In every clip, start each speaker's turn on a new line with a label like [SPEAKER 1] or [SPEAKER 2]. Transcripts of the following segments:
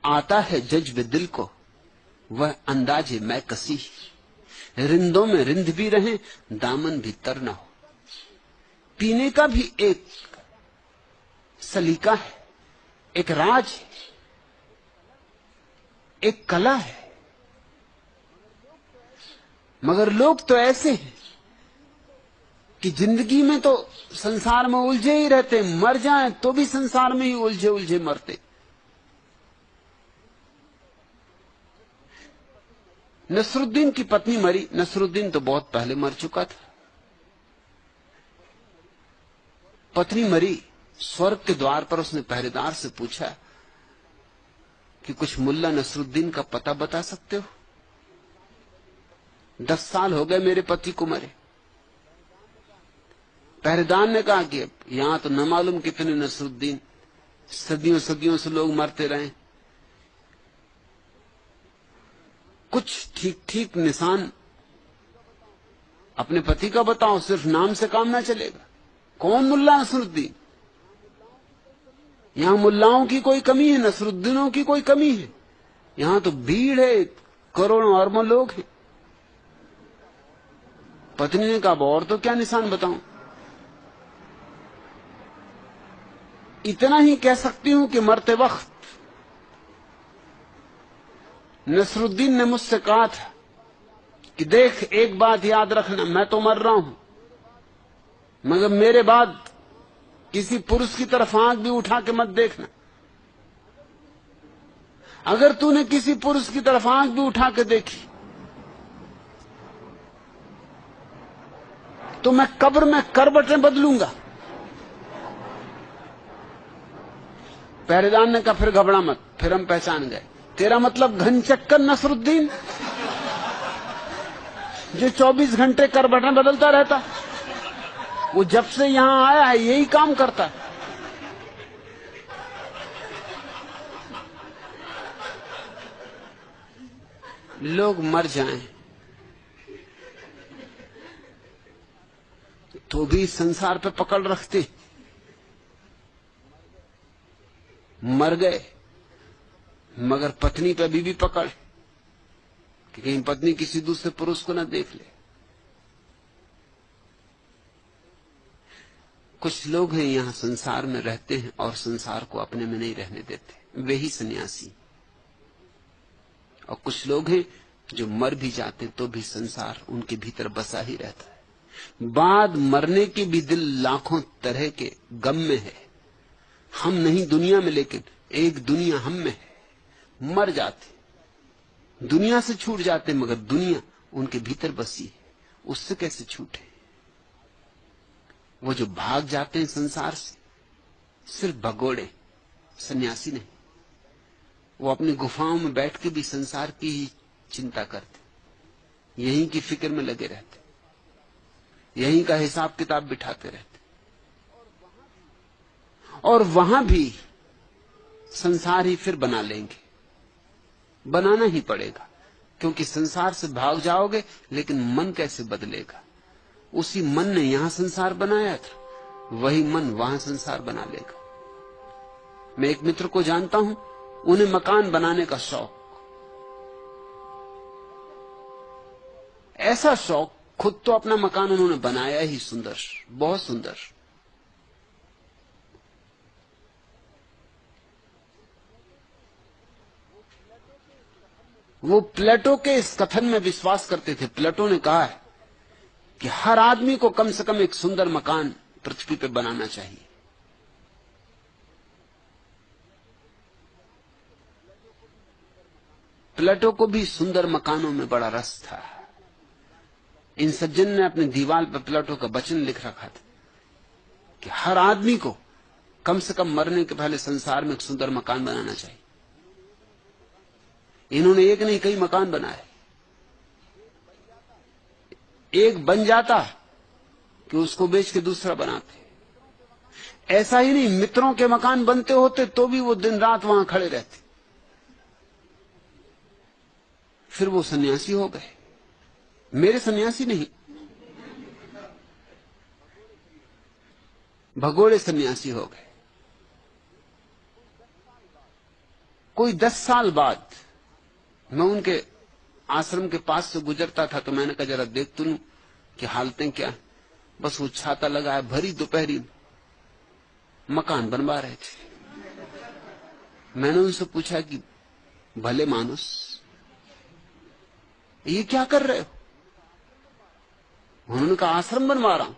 [SPEAKER 1] आता है जज्ब दिल को, वह अंदाजे मैं कसी। रिंदों में रिंद भी रहे, दामन भी तर न हो। पीने का भी एक सलीका है, एक राज है, एक कला है। मगर लोग तो ऐसे हैं कि जिंदगी में तो संसार में उलझे ही रहते, मर जाएं तो भी संसार में ही उलझे उलझे मरते। नसरुद्दीन की पत्नी मरी। नसरुद्दीन तो बहुत पहले मर चुका था। पत्नी मरी, स्वर्ग के द्वार पर उसने पहरेदार से पूछा कि कुछ मुल्ला नसरुद्दीन का पता बता सकते हो? 10 साल हो गए मेरे पति को मरे। पहरेदार ने कहा कि यहां तो न मालूम कितने नसरुद्दीन, सदियों सदियों से लोग मरते रहे, कुछ ठीक ठीक निशान अपने पति का बताओ, सिर्फ नाम से काम ना चलेगा। कौन मुल्ला नसरुद्दीन? यहां मुल्लाओं की कोई कमी है, नसरुद्दीनों की कोई कमी है? यहां तो भीड़ है, करोड़ों अरबों लोग हैं। पत्नी ने कहा और तो क्या निशान बताऊं? इतना ही कह सकती हूं कि मरते वक्त नसरुद्दीन ने मुझसे कहा था कि देख, एक बात याद रखना, मैं तो मर रहा हूं, मगर मेरे बाद किसी पुरुष की तरफ आंख भी उठा के मत देखना। अगर तूने किसी पुरुष की तरफ आंख भी उठा के देखी तो मैं कब्र में करवटें बदलूंगा। पहरेदार ने कहा फिर घबरा मत, फिर हम पहचान गए। तेरा मतलब घनचक्कर नसरुद्दीन जो 24 घंटे करवटें बदलता रहता, वो जब से यहां आया है यही काम करता है। लोग मर जाएं तो भी संसार पे पकड़ रखते। मर गए मगर पत्नी पे भी पकड़ कि कहीं पत्नी किसी दूसरे पुरुष को ना देख ले। कुछ लोग हैं यहां संसार में रहते हैं और संसार को अपने में नहीं रहने देते, वे ही सन्यासी। और कुछ लोग हैं जो मर भी जाते तो भी संसार उनके भीतर बसा ही रहता है। बाद मरने के भी दिल लाखों तरह के गम में है। हम नहीं दुनिया में, लेकिन एक दुनिया हम में है। मर जाते, दुनिया से छूट जाते, मगर दुनिया उनके भीतर बसी है, उससे कैसे छूटे? वो जो भाग जाते हैं संसार से, सिर्फ भगोड़े, सन्यासी नहीं। वो अपनी गुफाओं में बैठ के भी संसार की ही चिंता करते, यहीं की फिक्र में लगे रहते, यहीं का हिसाब किताब बिठाते रहते। और वहां भी संसार ही फिर बना लेंगे, बनाना ही पड़ेगा, क्योंकि संसार से भाग जाओगे लेकिन मन कैसे बदलेगा? उसी मन ने यहां संसार बनाया था, वही मन वहां संसार बना लेगा। मैं एक मित्र को जानता हूं, उन्हें मकान बनाने का शौक, ऐसा शौक, खुद तो अपना मकान उन्होंने बनाया ही सुंदर, बहुत सुंदर। वो प्लेटो के इस कथन में विश्वास करते थे। प्लेटो ने कहा है कि हर आदमी को कम से कम एक सुंदर मकान पृथ्वी पर बनाना चाहिए। प्लेटो को भी सुंदर मकानों में बड़ा रस था। इन सज्जन ने अपने दीवार पर प्लेटो का वचन लिख रखा था कि हर आदमी को कम से कम मरने के पहले संसार में एक सुंदर मकान बनाना चाहिए। इन्होंने एक नहीं कई मकान बनाए। एक बन जाता कि उसको बेच के दूसरा बनाते। ऐसा ही नहीं, मित्रों के मकान बनते होते तो भी वो दिन रात वहां खड़े रहते। फिर वो सन्यासी हो गए। मेरे सन्यासी नहीं, भगोड़े सन्यासी हो गए। कोई 10 साल बाद मैं उनके आश्रम के पास से गुजरता था तो मैंने कहा जरा देख तो लूं कि हालतें क्या है। बस वो छाता लगाया, भरी दोपहरी मकान बनवा रहे थे। मैंने उनसे पूछा कि भले मानुस ये क्या कर रहे हो? उन्होंने कहा आश्रम बनवा रहा हूं।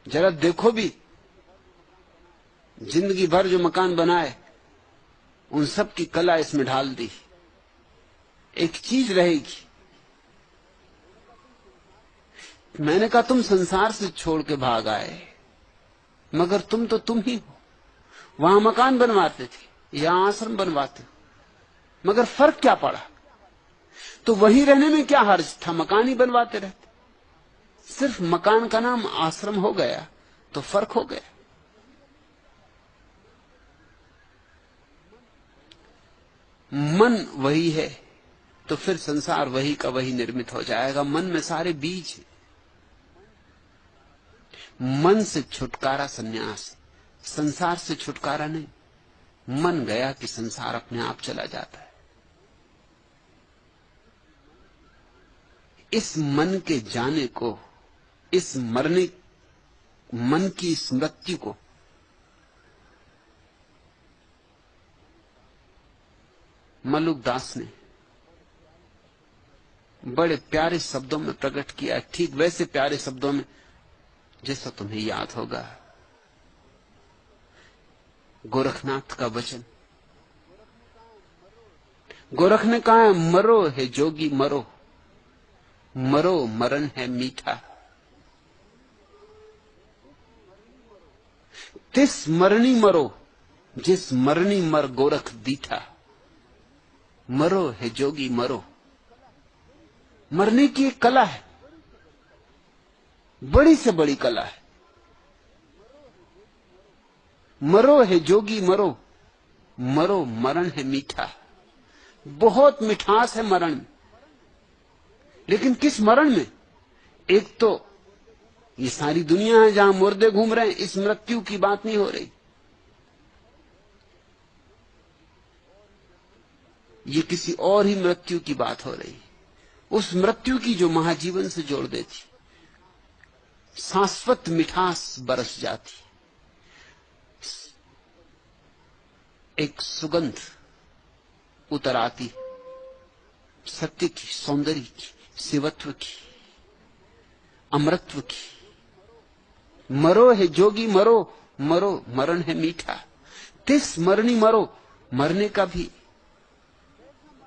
[SPEAKER 1] जरा देखो भी, जिंदगी भर जो मकान बनाए उन सब की कला इसमें ढाल दी, एक चीज रहेगी। मैंने कहा तुम संसार से छोड़ के भाग आए, मगर तुम तो तुम ही हो। वहां मकान बनवाते थे, यहां आश्रम बनवाते हो, मगर फर्क क्या पड़ा? तो वहीं रहने में क्या हर्ज था? मकान ही बनवाते रहते। सिर्फ मकान का नाम आश्रम हो गया तो फर्क हो गया। मन वही है तो फिर संसार वही का वही निर्मित हो जाएगा। मन में सारे बीज हैं। मन से छुटकारा संन्यास, संसार से छुटकारा नहीं। मन गया कि संसार अपने आप चला जाता है। इस मन के जाने को, इस मरने, मन की इस मृत्यु को मलुकदास ने बड़े प्यारे शब्दों में प्रकट किया, ठीक वैसे प्यारे शब्दों में जैसा तुम्हें याद होगा। गोरखनाथ का वचन, गोरख ने कहा है मरो है जोगी मरो, मरो मरण है मीठा। तिस मरनी मरो, जिस मरनी मर गोरख दीठा। मरो है जोगी मरो। मरने की एक कला है, बड़ी से बड़ी कला है। मरो है जोगी मरो, मरो मरण है मीठा। बहुत मिठास है मरण में, लेकिन किस मरण में? एक तो ये सारी दुनिया है जहां मुर्दे घूम रहे हैं, इस मृत्यु की बात नहीं हो रही। ये किसी और ही मृत्यु की बात हो रही, उस मृत्यु की जो महाजीवन से जोड़ देती, शाश्वत मिठास बरस जाती, एक सुगंध उतर आती, सत्य की, सौंदर्य की, शिवत्व की, अमृतत्व की। मरो है जोगी मरो, मरो मरण है मीठा। तिस मरनी मरो, मरने का भी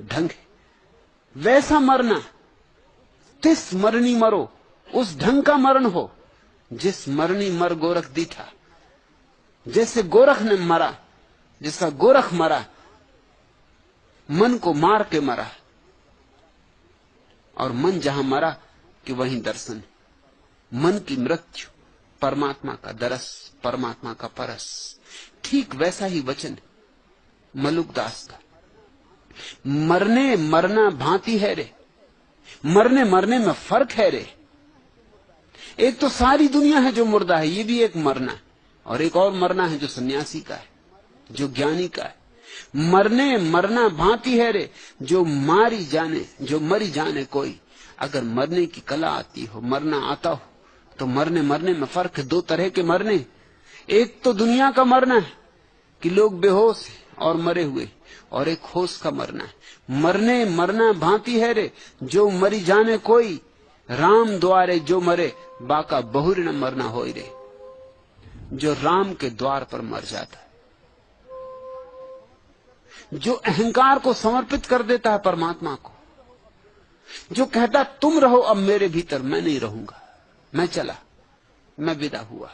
[SPEAKER 1] ढंग है, वैसा मरना। तिस मरनी मरो, उस ढंग का मरण हो जिस मरनी मर गोरख दीठा। जैसे गोरख ने मरा, जिसका गोरख मरा, मन को मार के मरा, और मन जहां मरा कि वहीं दर्शन। मन की मृत्यु, परमात्मा का दरस, परमात्मा का परस। ठीक वैसा ही वचन मलुकदास का। मरने मरना भांति है रे, मरने मरने में फर्क है रे। एक तो सारी दुनिया है जो मुर्दा है, ये भी एक मरना है, और एक और मरना है जो सन्यासी का है, जो ज्ञानी का है। मरने मरना भांति है रे, जो मारी जाने, जो मरी जाने कोई। अगर मरने की कला आती हो, मरना आता हो, तो मरने मरने में फर्क है। दो तरह के मरने, एक तो दुनिया का मरना है कि लोग बेहोश और मरे हुए, और एक होश का मरना है। मरने मरना भांति है रे, जो मरी जाने कोई। राम द्वारे जो मरे, बाका बहुरी न मरना होई रे। जो राम के द्वार पर मर जाता है, जो अहंकार को समर्पित कर देता है परमात्मा को, जो कहता तुम रहो अब मेरे भीतर, मैं नहीं रहूंगा, मैं चला, मैं विदा हुआ।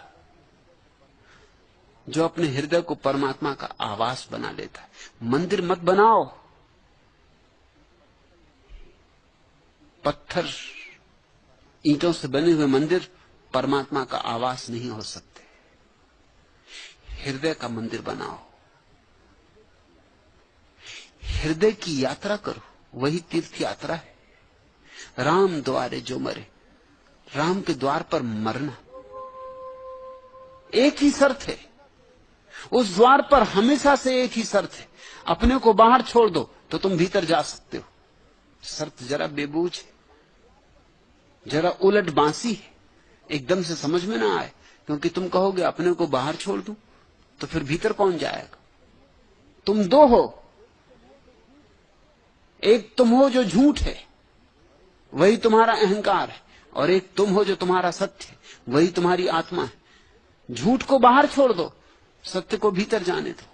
[SPEAKER 1] जो अपने हृदय को परमात्मा का आवास बना लेता है। मंदिर मत बनाओ, पत्थर ईंटों से बने हुए मंदिर परमात्मा का आवास नहीं हो सकते। हृदय का मंदिर बनाओ, हृदय की यात्रा करो, वही तीर्थ यात्रा है। राम द्वारे जो मरे, राम के द्वार पर मरना। एक ही शर्त है, उस द्वार पर हमेशा से एक ही शर्त है, अपने को बाहर छोड़ दो तो तुम भीतर जा सकते हो। शर्त जरा बेबूझ है, जरा उलट बांसी है, एकदम से समझ में ना आए, क्योंकि तुम कहोगे अपने को बाहर छोड़ दूं तो फिर भीतर कौन जाएगा। तुम दो हो, एक तुम हो जो झूठ है, वही तुम्हारा अहंकार है, और एक तुम हो जो तुम्हारा सत्य है, वही तुम्हारी आत्मा है। झूठ को बाहर छोड़ दो, सत्य को भीतर जाने दो।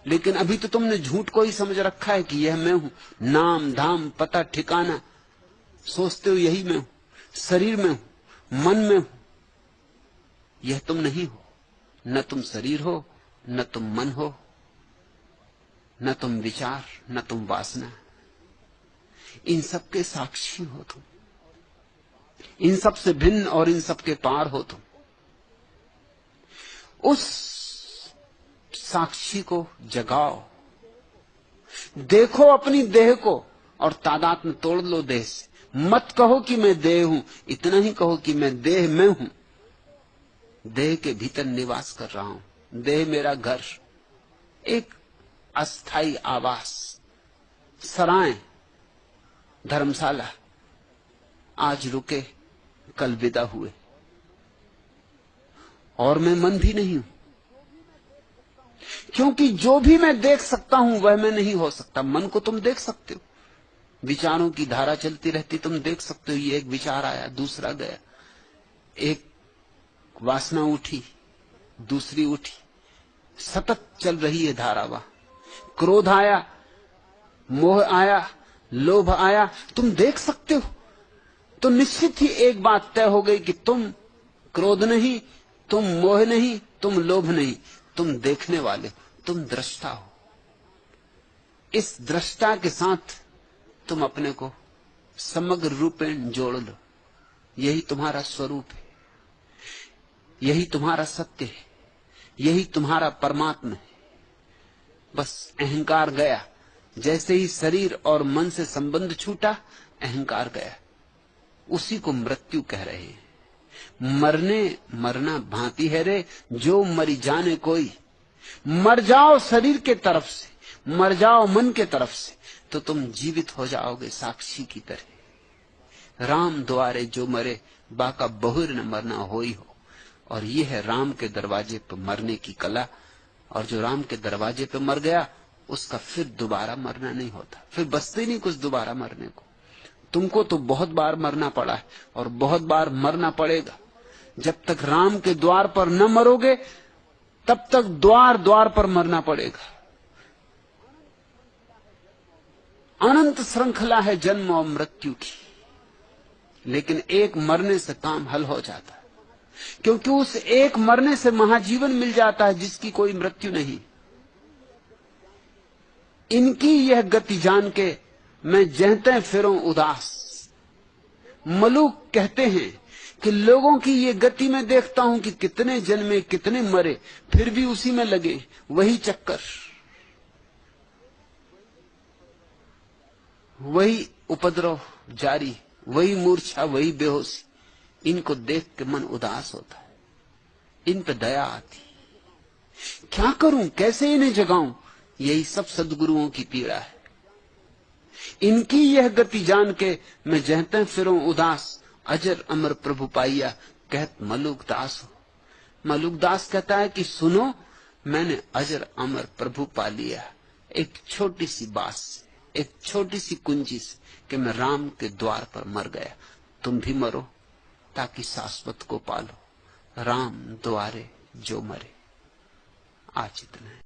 [SPEAKER 1] लेकिन अभी तो तुमने झूठ को ही समझ रखा है कि यह मैं हूं, नाम धाम पता ठिकाना सोचते हो यही मैं हूं, शरीर में हूं, मन में हूं। यह तुम नहीं हो, न तुम शरीर हो, न तुम मन हो, न तुम विचार, न तुम वासना। इन सब के साक्षी हो तुम, इन सब से भिन्न और इन सब के पार हो तुम। उस साक्षी को जगाओ, देखो अपनी देह को और तादाद में तोड़ लो देह से। मत कहो कि मैं देह हूं, इतना ही कहो कि मैं देह में हूं, देह के भीतर निवास कर रहा हूं। देह मेरा घर, एक अस्थाई आवास, सराय, धर्मशाला। आज रुके, कल विदा हुए, और मैं मन भी नहीं हूं, क्योंकि जो भी मैं देख सकता हूं वह मैं नहीं हो सकता। मन को तुम देख सकते हो, विचारों की धारा चलती रहती, तुम देख सकते हो। ये एक विचार आया, दूसरा गया, एक वासना उठी, दूसरी उठी, सतत चल रही है धारा। वह क्रोध आया, मोह आया, लोभ आया, तुम देख सकते हो। तो निश्चित ही एक बात तय हो गई कि तुम क्रोध नहीं, तुम मोह नहीं, तुम लोभ नहीं, तुम देखने वाले, तुम दृष्टा हो। इस दृष्टा के साथ तुम अपने को समग्र रूपेण जोड़ लो। यही तुम्हारा स्वरूप है, यही तुम्हारा सत्य है, यही तुम्हारा परमात्मा है। बस अहंकार गया, जैसे ही शरीर और मन से संबंध छूटा, अहंकार गया। उसी को मृत्यु कह रहे हैं। मरने मरना भांति है रे, जो मरी जाने कोई। मर जाओ शरीर के तरफ से, मर जाओ मन के तरफ से, तो तुम जीवित हो जाओगे साक्षी की तरह। राम द्वारे जो मरे, बाका बहुर न मरना होई हो। और यह है राम के दरवाजे पर मरने की कला। और जो राम के दरवाजे पर मर गया, उसका फिर दोबारा मरना नहीं होता, फिर बचते नहीं कुछ दोबारा मरने को। तुमको तो बहुत बार मरना पड़ा है और बहुत बार मरना पड़ेगा। जब तक राम के द्वार पर न मरोगे, तब तक द्वार द्वार पर मरना पड़ेगा। अनंत श्रृंखला है जन्म और मृत्यु की, लेकिन एक मरने से काम हल हो जाता है, क्योंकि उस एक मरने से महाजीवन मिल जाता है जिसकी कोई मृत्यु नहीं। इनकी यह गति जान के मैं जहते फिरूं उदास। मलूक कहते हैं कि लोगों की ये गति में देखता हूं कि कितने जन्मे कितने मरे, फिर भी उसी में लगे, वही चक्कर, वही उपद्रव जारी, वही मूर्छा, वही बेहोशी। इनको देख के मन उदास होता है, इन पे दया आती। क्या करूं, कैसे इन्हें जगाऊं? यही सब सद्गुरुओं की पीड़ा है। इनकी यह गति जान के मैं जहते फिरूं उदास, अजर अमर प्रभु पाइया, कहत मलुक दास हो। मलुक दास कहता है कि सुनो, मैंने अजर अमर प्रभु पा लिया, एक छोटी सी बात से, एक छोटी सी कुंजी से, कि मैं राम के द्वार पर मर गया। तुम भी मरो ताकि शाश्वत को पालो। राम द्वारे जो मरे। आज इतना है।